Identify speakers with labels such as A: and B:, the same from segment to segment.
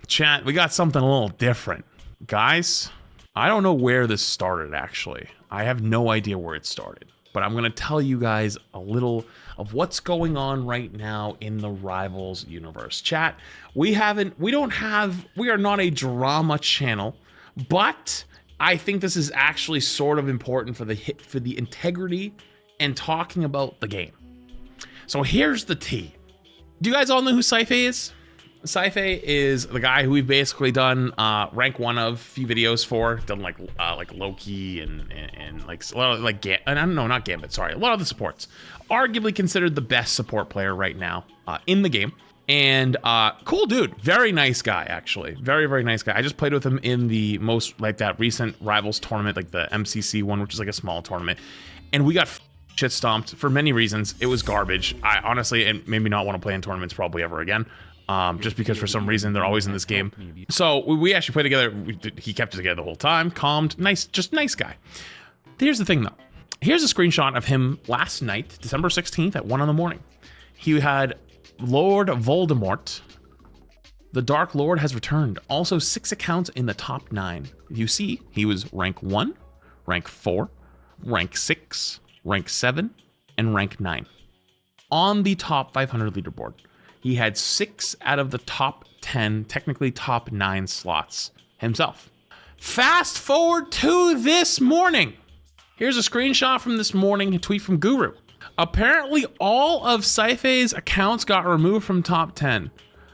A: Chat, we got something a little different. Guys, I don't know where this started, actually. I have no idea where it started. But I'm going to tell you guys a little of what's going on right now in the Rivals universe. Chat, we are not a drama channel, but I think this is actually sort of important for the integrity and talking about the game. So here's the tea. Do you guys all know who Sciphi is? Sciphi is the guy who we've basically done rank 1 of a few videos for, done like Loki and like a lot of like not Gambit, sorry, a lot of the supports. Arguably considered the best support player right now in the game. And cool dude, very nice guy actually, very nice guy. I just played with him in the most like that recent Rivals tournament, like the MCC one, which is like a small tournament, and we got shit stomped for many reasons. It was garbage. I honestly, and maybe not want to play in tournaments probably ever again. Just because for some reason they're always in this game. So we actually played together. He kept it together the whole time, calmed, nice, just nice guy. Here's the thing though. Here's a screenshot of him last night, December 16th at 1 in the morning. He had Lord Voldemort. The Dark Lord has returned. Also 6 accounts in the top 9. You see, he was rank 1, rank 4, rank 6, rank 7, and rank 9. On the top 500 leaderboard. He had 6 out of the top 10, technically top 9 slots himself. Fast forward to this morning. Here's a screenshot from this morning, a tweet from Guru. Apparently all of Sciphi's accounts got removed from top 10.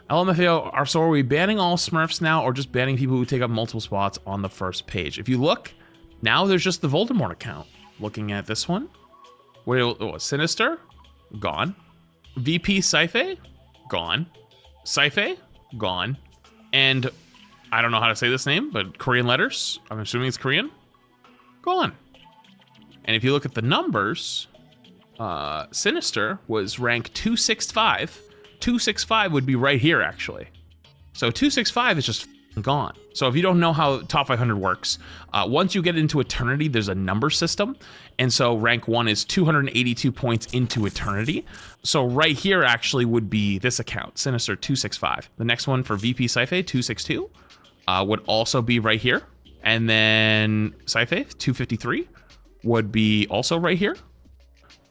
A: LMFAO, so are we banning all Smurfs now or just banning people who take up multiple spots on the first page? If you look, now there's just the Voldemort account. Looking at this one. Sinister? Gone. VP Sciphi? Gone. Sciphi? Gone. And I don't know how to say this name, but Korean letters, I'm assuming it's Korean, gone. And if you look at the numbers, Sinister was rank 265. 265 would be right here, actually. So 265 is just gone. So if you don't know how top 500 works, once you get into Eternity, there's a number system. And so rank 1 is 282 points into Eternity. So right here actually would be this account, Sinister 265. The next one for VP Sciphi, 262, would also be right here. And then Sciphi, 253, would be also right here.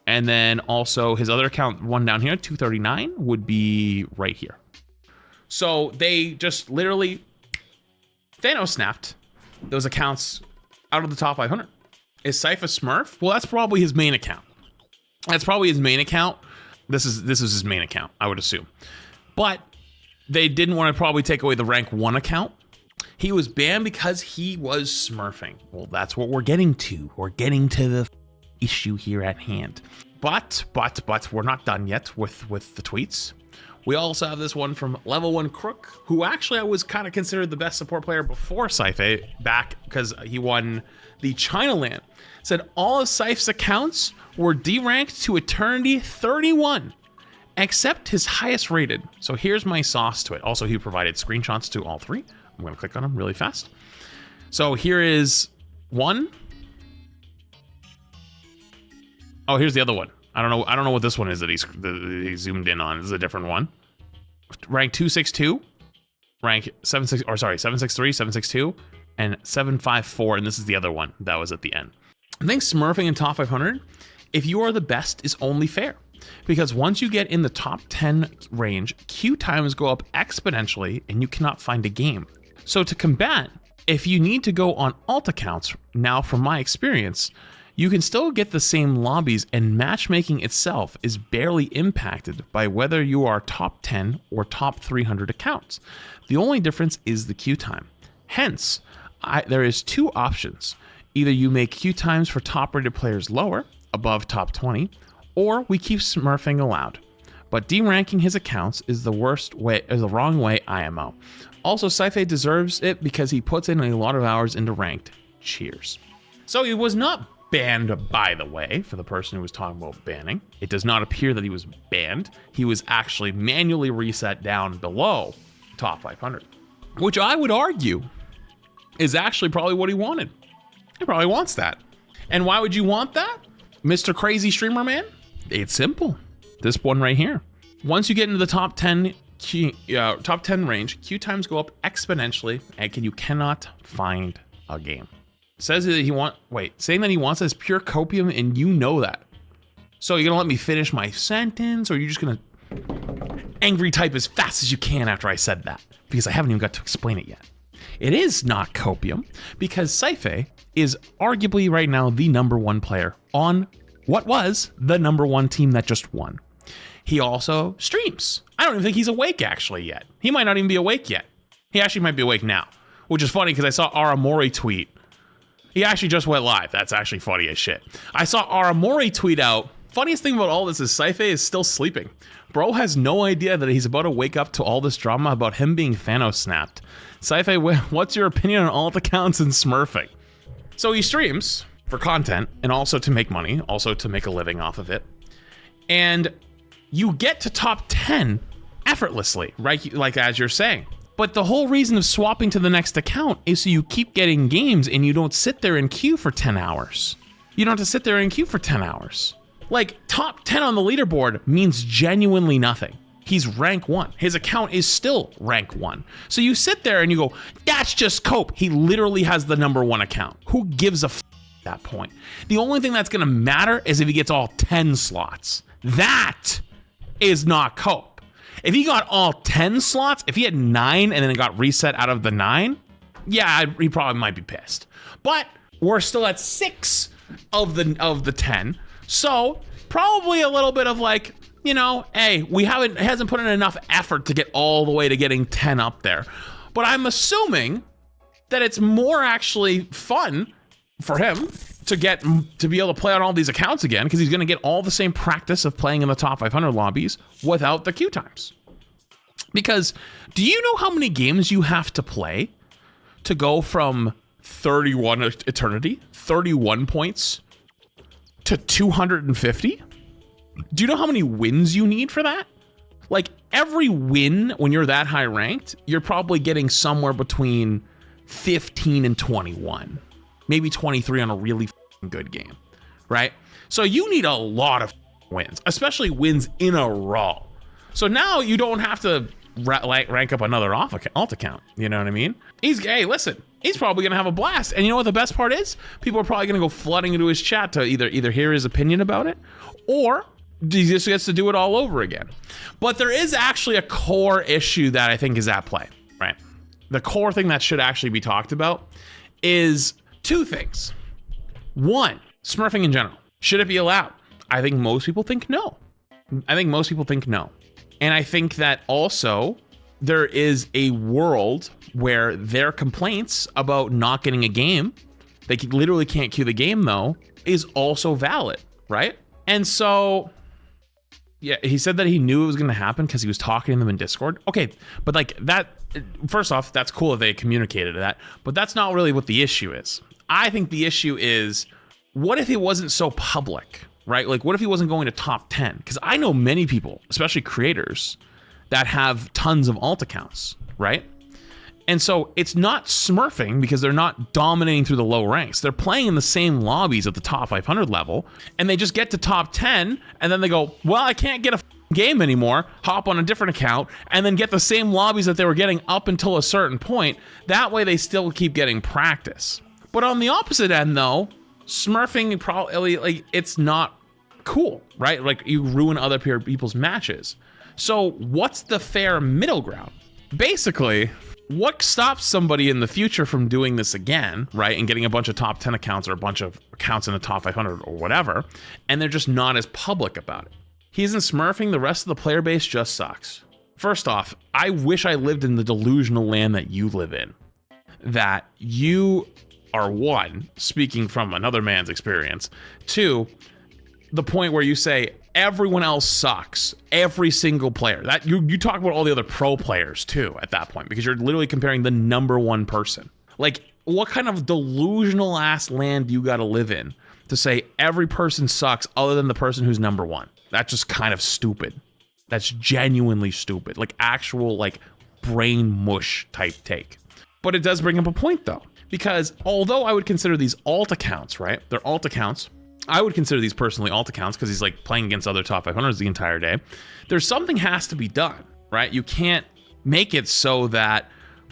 A: And then also his other account, one down here, 239, would be right here. So they just literally Thanos snapped those accounts out of the top 500. Is Sciphi Smurf? Well, that's probably his main account. That's probably his main account. This is his main account, I would assume. But they didn't want to probably take away the rank 1 account. He was banned because he was smurfing. Well, that's what we're getting to. We're getting to the issue here at hand. But we're not done yet with the tweets. We also have this one from Level 1 Crook, who actually I was kind of considered the best support player before Sciphi, back because he won the China LAN. Said all of Sciphi's accounts were deranked to Eternity 31, except his highest rated. So here's my sauce to it. Also, he provided screenshots to all 3. I'm going to click on them really fast. So here is one. Oh, here's the other one. I don't know what this one is that he zoomed in on. This is a different one. Rank 262, rank 763, 762, and 754, and this is the other one that was at the end. I think smurfing in top 500, if you are the best, is only fair. Because once you get in the top 10 range, queue times go up exponentially and you cannot find a game. So to combat, if you need to go on alt accounts, now from my experience, you can still get the same lobbies, and matchmaking itself is barely impacted by whether you are top 10 or top 300 accounts. The only difference is the queue time. Hence, there is 2 options. Either you make queue times for top rated players lower, above top 20, or we keep smurfing allowed. But deranking his accounts is the wrong way IMO. Also, Sciphi deserves it because he puts in a lot of hours into ranked. Cheers. So he was not banned, by the way, for the person who was talking about banning. It does not appear that he was banned. He was actually manually reset down below top 500, which I would argue is actually probably what he wanted. He probably wants that. And why would you want that, Mr. Crazy Streamer Man? It's simple. This one right here. Once you get into the top 10 top 10 range, queue times go up exponentially, and you cannot find a game. Says that saying that he wants this pure copium, and you know that. So you're gonna let me finish my sentence, or you're just gonna angry type as fast as you can after I said that? Because I haven't even got to explain it yet. It is not copium, because Sciphi is arguably right now the #1 player on what was the #1 team that just won. He also streams. I don't even think he's awake actually yet. He might not even be awake yet. He actually might be awake now, which is funny because I saw Aramori tweet. He actually just went live. That's actually funny as shit. I saw Aramori tweet out. Funniest thing about all this is Sciphi is still sleeping. Bro has no idea that he's about to wake up to all this drama about him being Thanos snapped. Sciphi, what's your opinion on alt accounts and smurfing? So he streams for content and also to make money, also to make a living off of it. And you get to top 10 effortlessly, right? Like as you're saying. But the whole reason of swapping to the next account is so you keep getting games and you don't sit there in queue for 10 hours. You don't have to sit there in queue for 10 hours. Like top 10 on the leaderboard means genuinely nothing. He's rank 1. His account is still rank 1. So you sit there and you go, that's just cope. He literally has the #1 account. Who gives a f at that point? The only thing that's gonna matter is if he gets all 10 slots. That is not cope. If he got all 10 slots, if he had 9 and then it got reset out of the 9, yeah, he probably might be pissed. But we're still at 6 of the 10. So probably a little bit of like, you know, hey, hasn't put in enough effort to get all the way to getting 10 up there. But I'm assuming that it's more actually fun for him to be able to play on all these accounts again, because he's going to get all the same practice of playing in the top 500 lobbies without the queue times. Because do you know how many games you have to play to go from 31 eternity, 31 points to 250? Do you know how many wins you need for that? Like every win when you're that high ranked, you're probably getting somewhere between 15 and 21. Maybe 23 on a really good game, right? So you need a lot of wins, especially wins in a row. So now you don't have to rank up another alt account. You know what I mean? Hey, listen, he's probably gonna have a blast. And you know what the best part is? People are probably gonna go flooding into his chat to either hear his opinion about it, or he just gets to do it all over again. But there is actually a core issue that I think is at play, right? The core thing that should actually be talked about is 2 things. 1, smurfing in general. Should it be allowed? I think most people think no. And I think that also there is a world where their complaints about not getting a game, they literally can't queue the game though, is also valid, right? And so, yeah, he said that he knew it was gonna happen because he was talking to them in Discord. Okay, but like that, first off, that's cool that they communicated that, but that's not really what the issue is. I think the issue is, what if it wasn't so public, right? Like, what if he wasn't going to top 10? Because I know many people, especially creators, that have tons of alt accounts, right? And so it's not smurfing because they're not dominating through the low ranks. They're playing in the same lobbies at the top 500 level, and they just get to top 10, and then they go, well, I can't get a game anymore, hop on a different account, and then get the same lobbies that they were getting up until a certain point. That way they still keep getting practice. But on the opposite end, though, smurfing probably, like, it's not cool, right? Like, you ruin other people's matches. So what's the fair middle ground? Basically, what stops somebody in the future from doing this again, right? And getting a bunch of top 10 accounts or a bunch of accounts in the top 500 or whatever, and they're just not as public about it. He isn't smurfing, the rest of the player base just sucks. First off, I wish I lived in the delusional land that you live in. That you are, 1, speaking from another man's experience, 2, the point where you say everyone else sucks, every single player. That you talk about all the other pro players too at that point, because you're literally comparing the #1 person. Like, what kind of delusional ass land do you got to live in to say every person sucks other than the person who's #1? That's just kind of stupid. That's genuinely stupid. Like, actual, like, brain mush type take. But it does bring up a point though, because although I would consider these alt accounts, right? They're alt accounts. I would consider these personally alt accounts because he's like playing against other top 500s the entire day. There's something has to be done. right? You can't make it so that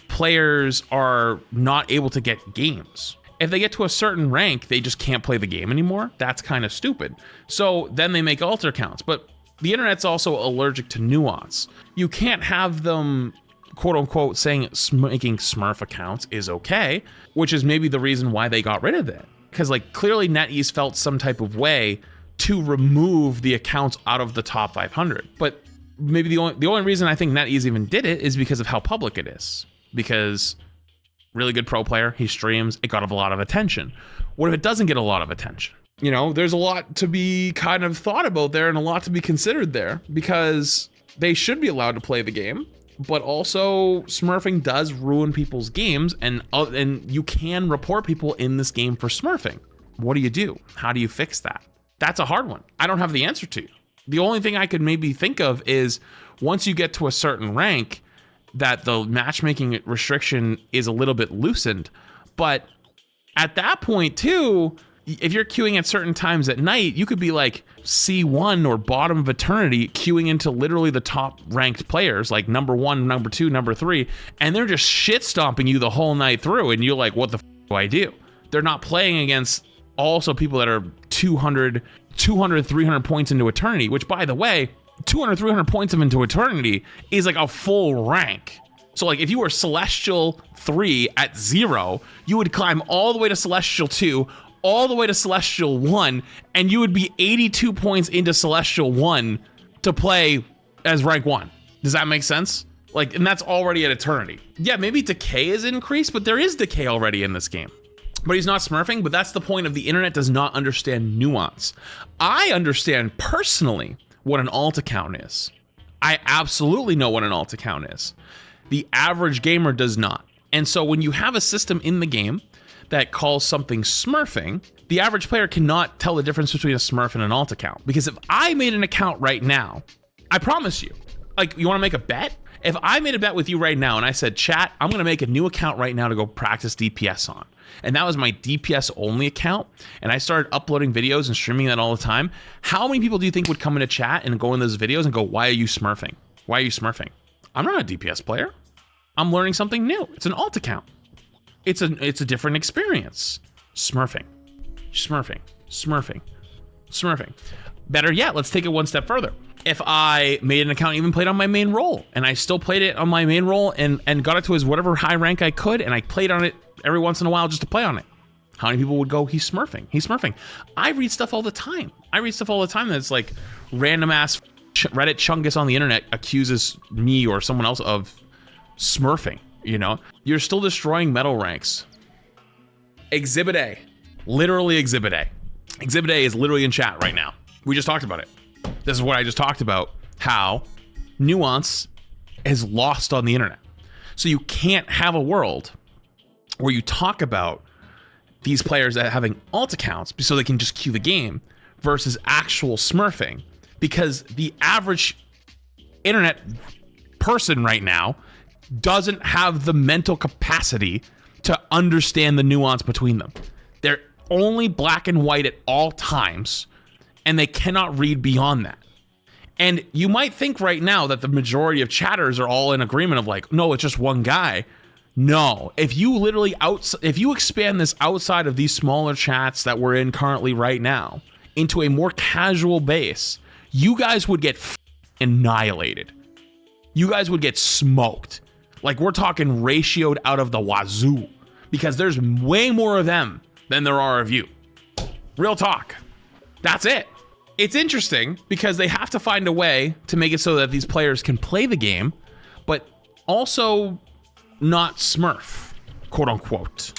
A: players are not able to get games. If they get to a certain rank, they just can't play the game anymore. That's kind of stupid. So then they make alter accounts. But the internet's also allergic to nuance. You can't have them, quote unquote, saying making Smurf accounts is okay, which is maybe the reason why they got rid of it. Because like clearly NetEase felt some type of way to remove the accounts out of the top 500. But maybe the only reason I think NetEase even did it is because of how public it is. Because really good pro player, he streams, it got a lot of attention. What if it doesn't get a lot of attention? You know, there's a lot to be kind of thought about there and a lot to be considered there, because they should be allowed to play the game, but also smurfing does ruin people's games, and you can report people in this game for smurfing. What do you do? How do you fix that? That's a hard one. I don't have the answer to. The only thing I could maybe think of is once you get to a certain rank, that the matchmaking restriction is a little bit loosened. But at that point too, if you're queuing at certain times at night, you could be like C1 or bottom of eternity queuing into literally the top ranked players, like number 1, number 2, number 3, and they're just shit stomping you the whole night through, and you're like, what the f do I do? They're not playing against also people that are 200, 300 points into eternity, which by the way, 200, 300 points of into eternity is like a full rank. So like if you were Celestial 3 at 0, you would climb all the way to Celestial 2, all the way to Celestial 1, and you would be 82 points into Celestial 1 to play as rank 1. Does that make sense? Like, and that's already at eternity. Yeah, maybe decay is increased, but there is decay already in this game. But he's not smurfing, but that's the point of the internet does not understand nuance. I understand personally what an alt account is. I absolutely know what an alt account is. The average gamer does not. And so when you have a system in the game that calls something smurfing, the average player cannot tell the difference between a smurf and an alt account. Because if I made an account right now, I promise you, like, you want to make a bet? If I made a bet with you right now and I said, chat, I'm going to make a new account right now to go practice DPS on, and that was my DPS only account, and I started uploading videos and streaming that all the time, how many people do you think would come into chat and go in those videos and go, why are you smurfing? Why are you smurfing? I'm not a DPS player. I'm learning something new. It's an alt account. It's a different experience. Smurfing, smurfing, smurfing, smurfing. Better yet, let's take it one step further. If I made an account, even played on my main role, and I still played it on my main role and got it to as whatever high rank I could, and I played on it every once in a while just to play on it, how many people would go, he's smurfing, he's smurfing? I read stuff all the time. That's like random ass Reddit chungus on the internet accuses me or someone else of smurfing, you know? You're still destroying medal ranks. Exhibit A, literally Exhibit A. Exhibit A is literally in chat right now. We just talked about it. This is what I just talked about, how nuance is lost on the internet. So you can't have a world where you talk about these players that having alt accounts so they can just queue the game versus actual smurfing, because the average internet person right now doesn't have the mental capacity to understand the nuance between them. They're only black and white at all times, and they cannot read beyond that. And you might think right now that the majority of chatters are all in agreement of like, no, it's just one guy. No, if you expand this outside of these smaller chats that we're in currently right now into a more casual base, you guys would get annihilated. You guys would get smoked. Like, we're talking ratioed out of the wazoo, because there's way more of them than there are of you. Real talk. That's it. It's interesting because they have to find a way to make it so that these players can play the game, but also not smurf, quote unquote.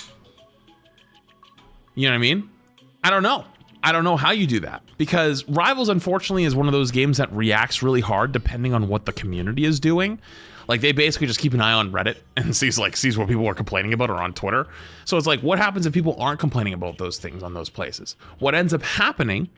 A: You know what I mean? I don't know. I don't know how you do that, because Rivals, unfortunately, is one of those games that reacts really hard depending on what the community is doing. Like, they basically just keep an eye on Reddit and sees what people are complaining about, or on Twitter. So it's like, what happens if people aren't complaining about those things on those places? What ends up happening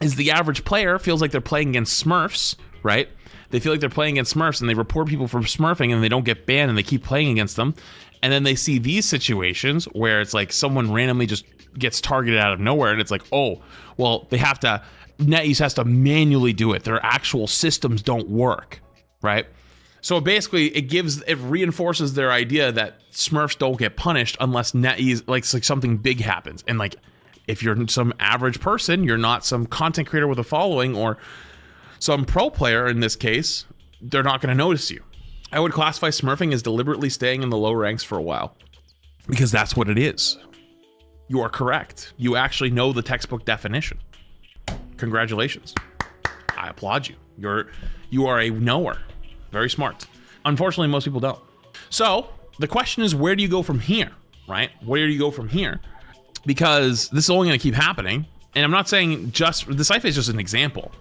A: is the average player feels like they're playing against Smurfs, right? They feel like they're playing against Smurfs, and they report people for smurfing, and they don't get banned, and they keep playing against them. And then they see these situations where it's like someone randomly just gets targeted out of nowhere, and it's like, oh, well, NetEase has to manually do it. Their actual systems don't work, right? So basically, it reinforces their idea that Smurfs don't get punished unless like something big happens. And like, if you're some average person, you're not some content creator with a following or some pro player in this case, they're not going to notice you. I would classify Smurfing as deliberately staying in the low ranks for a while, because that's what it is. You are correct. You actually know the textbook definition. Congratulations. I applaud you. You are a knower. Very smart. Unfortunately, most people don't. So the question is, where do you go from here, right? Where do you go from here? Because this is only going to keep happening. And I'm not saying just, the Sciphi is just an example.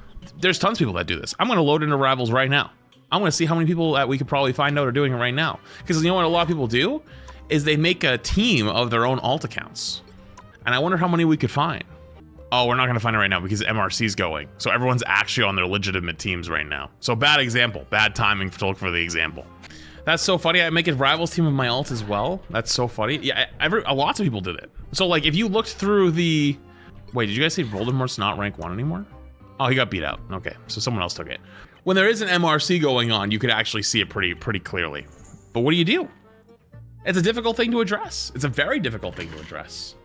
A: There's tons of people that do this. I'm going to load into Rivals right now. I want to see how many people that we could probably find out are doing it right now. Because you know what a lot of people do? Is they make a team of their own alt accounts. And I wonder how many we could find. Oh, we're not gonna find it right now because MRC's going. So everyone's actually on their legitimate teams right now. So bad example, bad timing to look for the example. That's so funny. I make a Rivals team of my alt as well. That's so funny. Yeah, lots of people did it. So like if you looked through the, wait, did you guys say Voldemort's not rank 1 anymore? Oh, he got beat out. Okay, so someone else took it. When there is an MRC going on, you could actually see it pretty clearly. But what do you do? It's a difficult thing to address. It's a very difficult thing to address.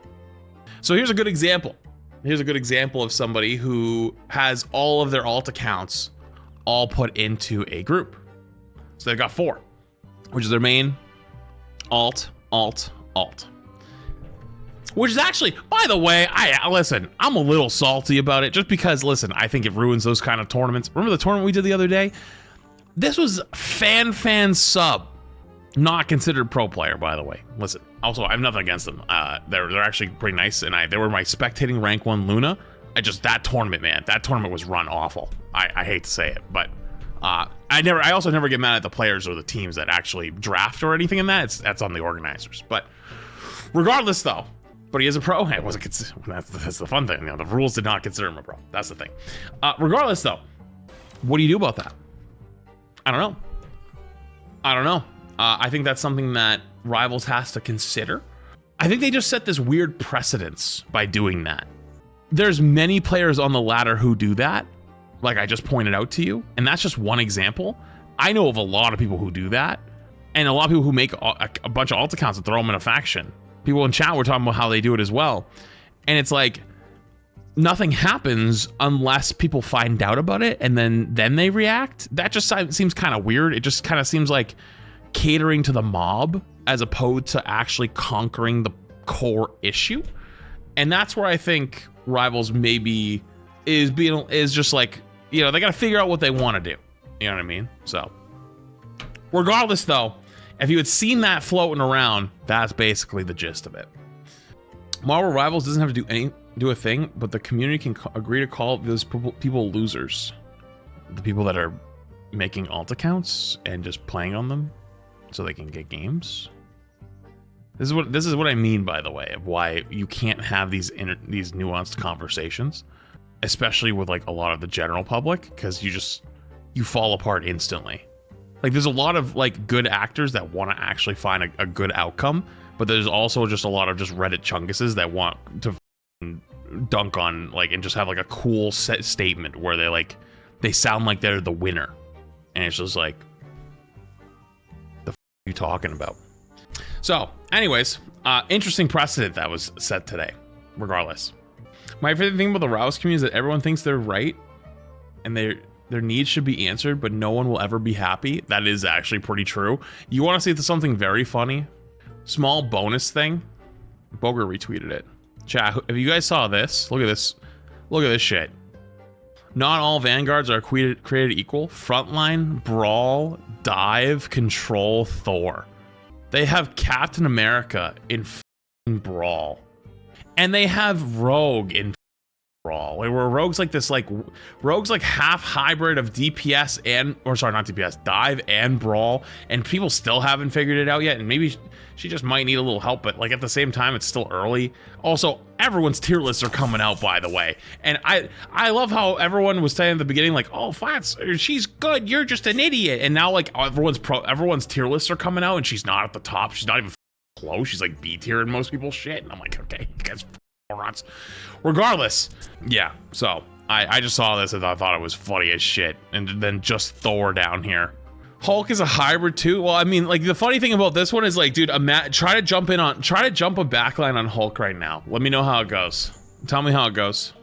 A: So here's a good example. Here's a good example of somebody who has all of their alt accounts all put into a group. So they've got 4, which is their main, alt, alt, alt. Which is actually, by the way, listen, I'm a little salty about it just because, listen, I think it ruins those kind of tournaments. Remember the tournament we did the other day? This was fan sub. Not considered pro player, by the way. Listen, also, I have nothing against them. They're actually pretty nice, and they were my spectating rank 1 Luna. That tournament, man, that tournament was run awful. I hate to say it, but I also never get mad at the players or the teams that actually draft or anything in that. That's on the organizers. But regardless, though, but he is a pro. It wasn't. That's the fun thing. You know, the rules did not consider him a pro. That's the thing. Regardless, though, what do you do about that? I don't know. I think that's something that Rivals has to consider. I think they just set this weird precedence by doing that. There's many players on the ladder who do that, like I just pointed out to you, and that's just one example. I know of a lot of people who do that, and a lot of people who make a bunch of alt accounts and throw them in a faction. People in chat were talking about how they do it as well. And it's like, nothing happens unless people find out about it, and then they react. That just seems kind of weird. It just kind of seems like catering to the mob as opposed to actually conquering the core issue. And that's where I think Rivals maybe is just like, you know, they got to figure out what they want to do. You know what I mean? So regardless though, if you had seen that floating around, that's basically the gist of it. Marvel Rivals doesn't have to do a thing, but the community can agree to call those people losers. The people that are making alt accounts and just playing on them so they can get games. This is what I mean, by the way, of why you can't have these nuanced conversations, especially with like a lot of the general public, because you fall apart instantly. Like there's a lot of like good actors that want to actually find a good outcome, but there's also just a lot of just Reddit chunguses that want to dunk on like and just have like a cool statement where they sound like they're the winner, and it's just like, you talking about? So anyways, interesting precedent that was set today. Regardless, my favorite thing about the Rouse community is that everyone thinks they're right and their needs should be answered, but no one will ever be happy. That is actually pretty true. You want to see something very funny? Small bonus thing. Boger retweeted it. Chat, if you guys saw this, look at this shit. Not all vanguards are created equal. Frontline, Brawl, Dive, Control, Thor. They have Captain America in Brawl. And they have Rogue in Brawl. Where Rogue's like this, Rogue's like half hybrid of DPS not DPS, Dive and Brawl. And people still haven't figured it out yet. And maybe she just might need a little help, but like at the same time, it's still early. Also, everyone's tier lists are coming out, by the way. And I love how everyone was saying at the beginning, like, oh, Flats, she's good, you're just an idiot. And now like everyone's tier lists are coming out and she's not at the top. She's not even close. She's like B tier in most people's shit. And I'm like, okay, you guys morons. Regardless, yeah, so I just saw this and I thought it was funny as shit. And then just Thor down here. Hulk is a hybrid too. Well, I mean, like the funny thing about this one is like, dude, try to jump a backline on Hulk right now. Let me know how it goes. Tell me how it goes.